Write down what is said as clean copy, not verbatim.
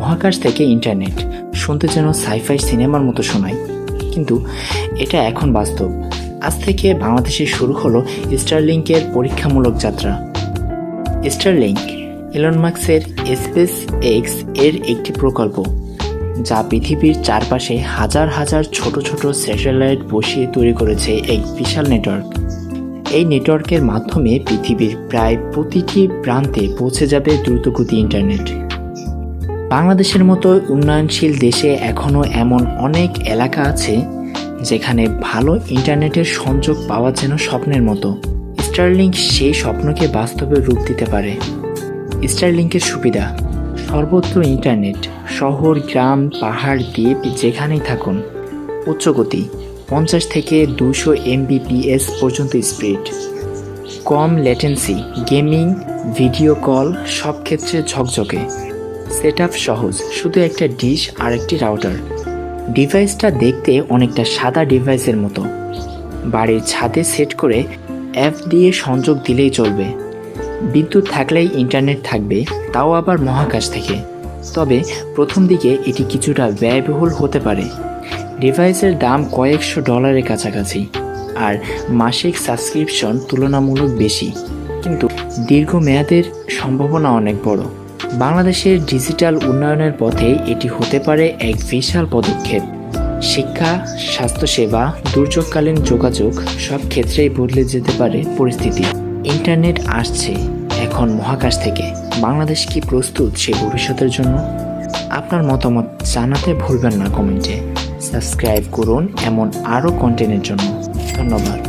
মহাকাশ থেকে ইন্টারনেট শুনতে যেন সাইফাই সিনেমার মতো শোনায়, কিন্তু এটা এখন বাস্তব। আজ থেকে বাংলাদেশে শুরু হলো স্টারলিংকের পরীক্ষামূলক যাত্রা। স্টারলিংক এলন মাস্কের স্পেস এক্স এর একটি প্রকল্প, যা পৃথিবীর চারপাশে হাজার হাজার ছোট ছোট স্যাটেলাইট বসিয়ে তৈরি করেছে এক বিশাল নেটওয়ার্ক। এই নেটওয়ার্কের মাধ্যমে পৃথিবীর প্রায় প্রতিটি প্রান্তে পৌঁছে যাবে দ্রুতগতি ইন্টারনেট। বাংলাদেশের মতো উন্নয়নশীল দেশে এখনও এমন অনেক এলাকা আছে যেখানে ভালো ইন্টারনেটের সংযোগ পাওয়া যেন স্বপ্নের মতো। স্টারলিংক সেই স্বপ্নকে বাস্তবে রূপ দিতে পারে। স্টারলিংকের সুবিধা: সর্বত্র ইন্টারনেট, শহর, গ্রাম, পাহাড়, দ্বীপ যেখানেই থাকুন। উচ্চ গতি 50 থেকে 200 Mbps পর্যন্ত স্পিড। কম ল্যাটেন্সি, গেমিং, ভিডিও কল সব ক্ষেত্রে ঝকঝকে। সেটআপ সহজ, শুধু একটা ডিশ আর একটি রাউটার। ডিভাইসটা দেখতে অনেকটা সাদা ডিভাইসের মতো। বাড়ির ছাদে সেট করে অ্যাপ দিয়ে সংযোগ দিলেই চলবে। বিদ্যুৎ থাকলেই ইন্টারনেট থাকবে, তাও আবার মহাকাশ থেকে। তবে প্রথম দিকে এটি কিছুটা ব্যয়বহুল হতে পারে। ডিভাইসের দাম কয়েকশো ডলারের কাছাকাছি, আর মাসিক সাবস্ক্রিপশন তুলনামূলক বেশি, কিন্তু দীর্ঘমেয়াদের সম্ভাবনা অনেক বড়। বাংলাদেশের ডিজিটাল উন্নয়নের পথে এটি হতে পারে এক বিশাল পদক্ষেপ। শিক্ষা, স্বাস্থ্যসেবা, দুর্যোগকালীন যোগাযোগ সব ক্ষেত্রেই বদলে যেতে পারে পরিস্থিতি। ইন্টারনেট আসছে এখন মহাকাশ থেকে। বাংলাদেশ কি প্রস্তুত সেই ভবিষ্যতের জন্য? আপনার মতামত জানাতে ভুলবেন না কমেন্টে। সাবস্ক্রাইব করুন এমন আরও কন্টেন্টের জন্য। ধন্যবাদ।